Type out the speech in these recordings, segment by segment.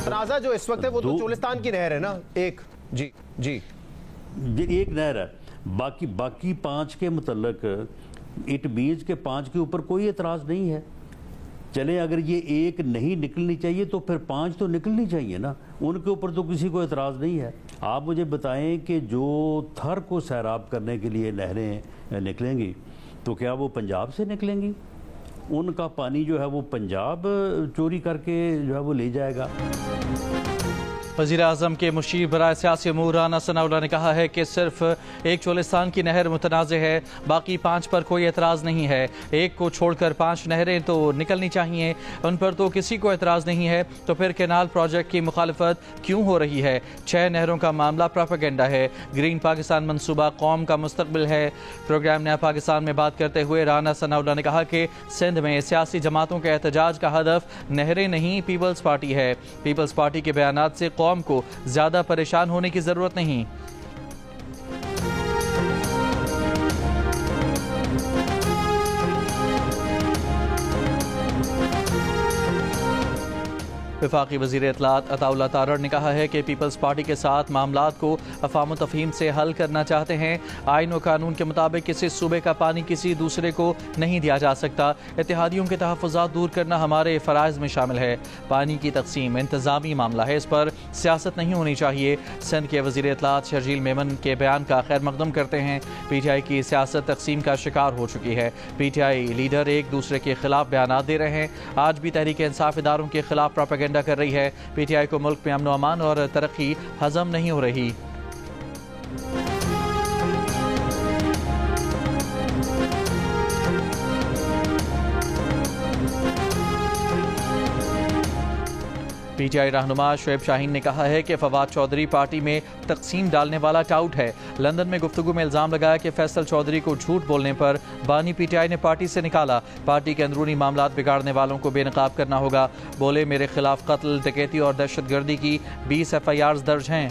तनाज़ा जो इस वक्त है वो तो चोलिस्तान की नहर है ना, एक जी जी एक नहर है, बाकी 5 के मुतल्लक इट मीन्स के 5 के ऊपर कोई एतराज़ नहीं है। चले अगर ये एक नहीं निकलनी चाहिए तो फिर 5 तो निकलनी चाहिए ना, उनके ऊपर तो किसी को एतराज़ नहीं है। आप मुझे बताएं कि जो थर को सैराब करने के लिए नहरें निकलेंगी तो क्या वो पंजाब से निकलेंगी? उनका पानी जो है वो पंजाब चोरी करके जो है वो ले जाएगा। वज़ीर-ए-आज़म के मुशीर बराए सियासी अमूर राना सनाउल्लाह ने कहा है कि सिर्फ एक चोलिस्तान की नहर मुतनाज़ है, बाकी 5 पर कोई एतराज़ नहीं है। एक को छोड़कर 5 नहरें तो निकलनी चाहिए, उन पर तो किसी को एतराज़ नहीं है, तो फिर कैनाल प्रोजेक्ट की मुखालफत क्यों हो रही है? 6 नहरों का मामला प्रोपेगेंडा है। ग्रीन पाकिस्तान मंसूबा कौम का मुस्तकबिल है। प्रोग्राम नया पाकिस्तान में बात करते हुए राना सनाउल्लाह ने कहा कि सिंध में सियासी जमातों के एहतजाज का हदफ नहरें नहीं, पीपल्स पार्टी है। पीपल्स पार्टी के बयानात से कौम को ज्यादा परेशान होने की जरूरत नहीं। वफाकी वज़ीर इत्तलात अताउल्लाह तारड़ ने कहा है कि पीपल्स पार्टी के साथ मामलात को अफ़ाम तफ़हीम से हल करना चाहते हैं। आइन और कानून के मुताबिक किसी सूबे का पानी किसी दूसरे को नहीं दिया जा सकता। इत्तेहादियों के तहफ़्फ़ुज़ात दूर करना हमारे फ़राइज़ में शामिल है। पानी की तक़सीम इंतज़ामी मामला है, इस पर सियासत नहीं होनी चाहिए। सिंध के वज़ीर इत्तलात शर्जील मेमन के बयान का खैर मकदम करते हैं। PTI की सियासत तक़सीम का शिकार हो चुकी है। PTI लीडर एक दूसरे के खिलाफ बयान दे रहे हैं। आज भी तहरीक इंसाफ इदारों के खिलाफ प्रोपेगेंडा कर रही है। PTI को मुल्क में अमन व अमान और तरक्की हजम नहीं हो रही। PTI रहनुमा शुएब शाहीन ने कहा है कि फवाद चौधरी पार्टी में तकसीम डालने वाला टाउट है। लंदन में गुफ्तगू में इल्ज़ाम लगाया कि फैसल चौधरी को झूठ बोलने पर बानी PTI ने पार्टी से निकाला। पार्टी के अंदरूनी मामलात बिगाड़ने वालों को बेनकाब करना होगा। बोले मेरे खिलाफ कत्ल, डकैती और दहशतगर्दी की 20 FIRs दर्ज हैं।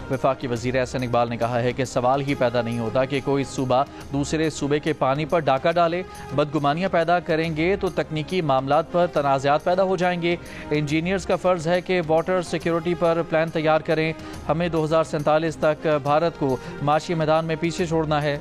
वफाकी वज़ीर एहसन इकबाल ने कहा है कि सवाल ही पैदा नहीं होता कि कोई सूबा दूसरे सूबे के पानी पर डाका डाले। बदगुमानियाँ पैदा करेंगे तो तकनीकी मामलात पर तनाज़ात पैदा हो जाएंगे। इंजीनियर्स का फ़र्ज़ है कि वाटर सिक्योरिटी पर प्लान तैयार करें। हमें 2047 तक भारत को माशी मैदान में पीछे छोड़ना है।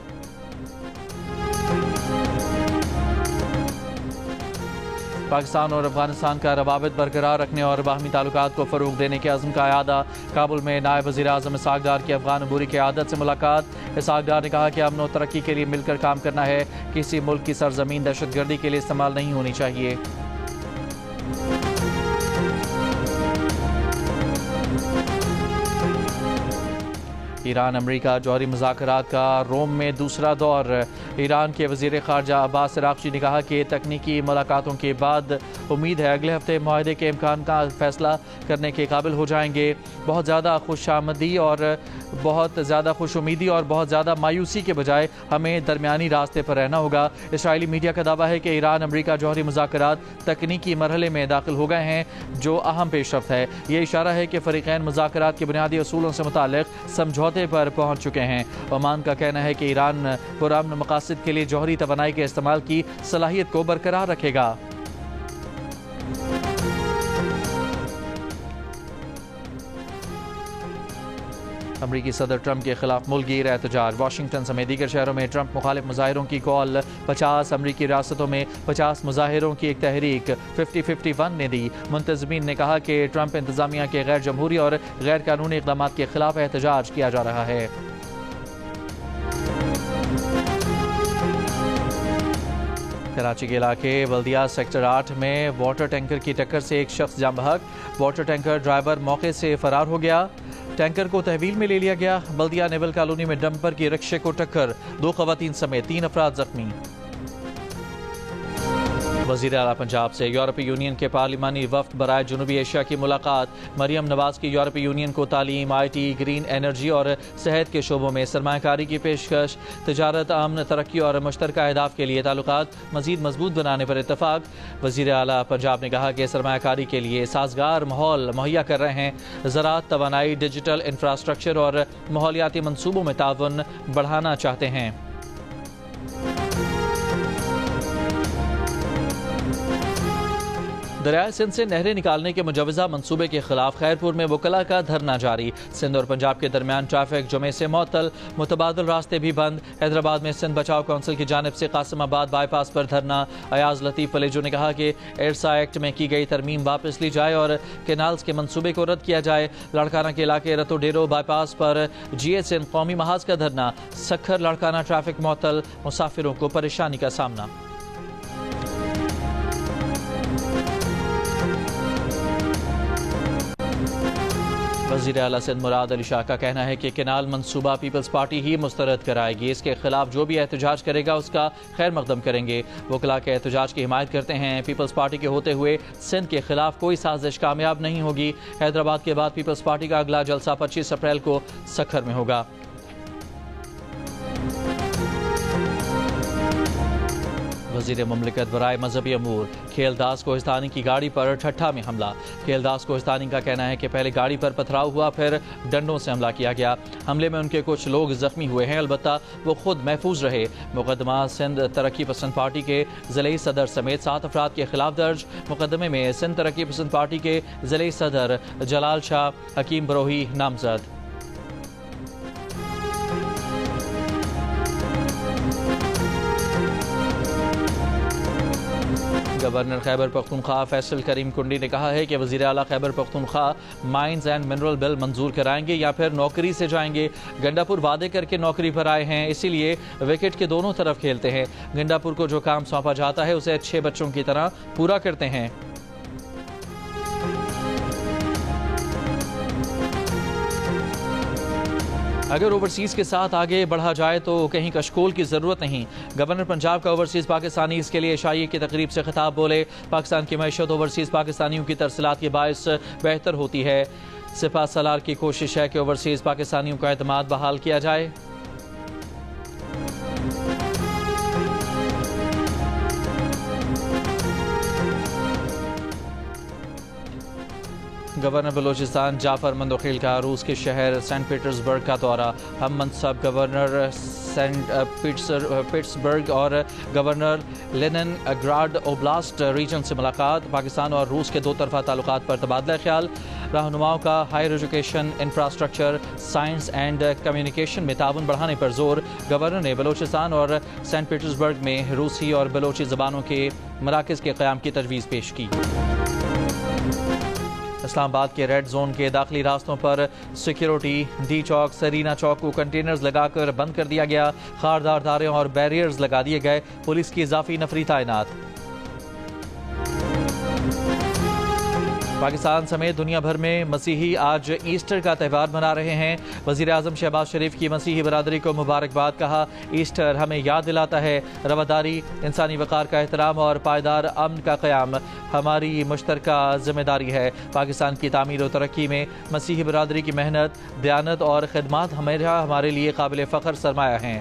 पाकिस्तान और अफगानिस्तान का रवाबित बरकरार रखने और बाहमी ताल्लुकात को फ़रोग़ देने के अज़्म का अयादा। काबुल में नायब वज़ीर आज़म इसहाक़ डार की अफ़गान अबूरी क़यादत से मुलाकात। इसहाक़ डार ने कहा कि अमन और तरक्की के लिए मिलकर काम करना है। किसी मुल्क की सरजमीन दहशतगर्दी के लिए इस्तेमाल नहीं होनी चाहिए। ईरान अमरीका जौहरी मुज़ाकरात का रोम में दूसरा दौर। ईरान के वज़ीर ख़ारजा अब्बास अराग़ची ने कहा कि तकनीकी मुलाकातों के बाद उम्मीद है अगले हफ्ते मुआहदे के इम्कान का फ़ैसला करने के काबिल हो जाएंगे। बहुत ज़्यादा खुशामदी और बहुत ज़्यादा मायूसी के बजाय हमें दरमियानी रास्ते पर रहना होगा। इसराइली मीडिया का दावा है कि ईरान अमरीका जौहरी मुज़ाकरात तकनीकी मरहले में दाखिल हो गए हैं, जो अहम पेशरफ्त है। ये इशारा है कि फ़रीक़ैन मुज़ाकरात के बुनियादी असूलों से मुताल्लिक़ समझौते पर पहुँच चुके हैं। ओमान का कहना है कि ईरान पुरअमन मकासद के लिए जौहरी तवानाई के इस्तेमाल की सलाहियत को बरकरार रखेगा। अमरीकी सदर ट्रंप के खिलाफ मुल्कगीर एहतजाज। वाशिंगटन समेत दीगर शहरों में ट्रंप मुखालिफ मुजाहिरों की कॉल। 50 अमरीकी रियासतों में 50 मुजाहिरों की एक तहरीक 50-51 ने दी। मुंतज़मीन ने कहा कि ट्रंप इंतजामिया के गैर जमहूरी और गैर कानूनी इक़दामात के खिलाफ एहतजाज किया जा रहा है। कराची के इलाके बल्दिया सेक्टर 8 में वाटर टैंकर की टक्कर से एक शख्स जाँ बहक। वाटर टैंकर ड्राइवर मौके से फरार हो गया। टैंकर को तहवील में ले लिया गया। बल्दिया नेवल कॉलोनी में डंपर की रिक्शे को टक्कर, 2 ख़वातीन समेत 3 अफराद जख्मी। वज़ीर आला पंजाब से यूरोपीय यूनियन के पार्लिमानी वफ़द बराए जनूबी एशिया की मुलाकात। मरियम नवाज़ की यूरोपीय यूनियन को तालीम, IT, ग्रीन एनर्जी और सेहत के शोबों में सरमायाकारी की पेशकश। तजारत, अमन, तरक्की और मुश्तरका अहदाफ के लिए ताल्लुकात मज़ीद मजबूत बनाने पर इत्तफ़ाक़। वज़ीर आला पंजाब ने कहा कि सरमायाकारी के लिए साजगार माहौल मुहैया कर रहे हैं। ज़राअत, तवानाई, डिजिटल इंफ्रास्ट्रक्चर और माहौलियाती मनसूबों में ताउन बढ़ाना चाहते हैं। دریائے سندھ سے نہریں نکالنے کے مجوزہ منصوبے کے خلاف خیرپور میں وکلاء کا دھرنا جاری. سندھ اور پنجاب کے درمیان ٹریفک جمعے سے معطل, متبادل راستے بھی بند. حیدرآباد میں سندھ بچاؤ کونسل کی جانب سے قاسم آباد بائی پاس پر دھرنا. ایاز لطیف پلیجو نے کہا کہ ایرسا ایکٹ میں کی گئی ترمیم واپس لی جائے اور کینالز کے منصوبے کو رد کیا جائے. لاڑکانہ کے علاقے رتو ڈیرو بائی پاس پر جی ایس این قومی محاذ کا دھرنا. سکھر لاڑکانہ ٹریفک معطل, مسافروں کو پریشانی کا سامنا. وزیر اعلیٰ سندھ مراد علی شاہ کا کہنا ہے کہ کینال منصوبہ پیپلز پارٹی ہی مسترد کرائے گی. اس کے خلاف جو بھی احتجاج کرے گا اس کا خیر مقدم کریں گے. وکلاء کے احتجاج کی حمایت کرتے ہیں. پیپلز پارٹی کے ہوتے ہوئے سندھ کے خلاف کوئی سازش کامیاب نہیں ہوگی. حیدرآباد کے بعد پیپلز پارٹی کا اگلا جلسہ 25 اپریل کو سکھر میں ہوگا. وزیر مملکت برائے مذہبی امور کھیلداس کوہستانی کی گاڑی پر ٹھٹھا میں حملہ. کھیلداس کوہستانی کا کہنا ہے کہ پہلے گاڑی پر پتھراؤ ہوا, پھر ڈنڈوں سے حملہ کیا گیا. حملے میں ان کے کچھ لوگ زخمی ہوئے ہیں, البتہ وہ خود محفوظ رہے. مقدمہ سندھ ترقی پسند پارٹی کے ضلعی صدر سمیت 7 افراد کے خلاف درج. مقدمے میں سندھ ترقی پسند پارٹی کے ضلعی صدر جلال شاہ حکیم بروہی نامزد. گورنر خیبر پختونخوا فیصل کریم کنڈی نے کہا ہے کہ وزیر اعلیٰ Khyber Pakhtunkhwa mines and mineral bill منظور کرائیں گے یا پھر نوکری سے جائیں گے. گنڈاپور وعدے کر کے نوکری پر آئے ہیں, اسی لیے وکٹ کے دونوں طرف کھیلتے ہیں. گنڈاپور کو جو کام سونپا جاتا ہے اسے اچھے بچوں کی طرح پورا کرتے ہیں. اگر اوورسیز کے ساتھ آگے بڑھا جائے تو کہیں کشکول کی ضرورت نہیں. گورنر پنجاب کا اوورسیز پاکستانی اس کے لیے عشائیے کی تقریب سے خطاب بولے. پاکستان کی معیشت اوورسیز پاکستانیوں کی ترسیلات کے باعث بہتر ہوتی ہے. سپہ سالار کی کوشش ہے کہ اوورسیز پاکستانیوں کا اعتماد بحال کیا جائے. گورنر بلوچستان جعفر مندوخیل کا روس کے شہر سینٹ پیٹرزبرگ کا دورہ. ہم منصب گورنر سینٹ پیٹرزبرگ اور گورنر لینن گراڈ اوبلاسٹ ریجن سے ملاقات. پاکستان اور روس کے 2 طرفہ تعلقات پر تبادلہ خیال. رہنماؤں کا higher education, infrastructure, science and communication میں تعاون بڑھانے پر زور. گورنر نے بلوچستان اور سینٹ پیٹرزبرگ میں روسی اور بلوچی زبانوں کے مراکز کے قیام کی تجویز پیش کی. اسلام آباد کے ریڈ زون کے داخلی راستوں پر سیکیورٹی. ڈی چوک, سرینا چوک کو کنٹینرز لگا کر بند کر دیا گیا. خاردار داریں اور بیریئرز لگا دیے گئے. پولیس کی اضافی نفری تعینات. پاکستان سمیت دنیا بھر میں مسیحی آج ایسٹر کا تہوار منا رہے ہیں. وزیر اعظم شہباز شریف کی مسیحی برادری کو مبارکباد. کہا ایسٹر ہمیں یاد دلاتا ہے رواداری, انسانی وقار کا احترام اور پائیدار امن کا قیام ہماری مشترکہ ذمہ داری ہے. پاکستان کی تعمیر و ترقی میں مسیحی برادری کی محنت, دیانت اور خدمات ہمیشہ ہمارے لیے قابل فخر سرمایہ ہیں.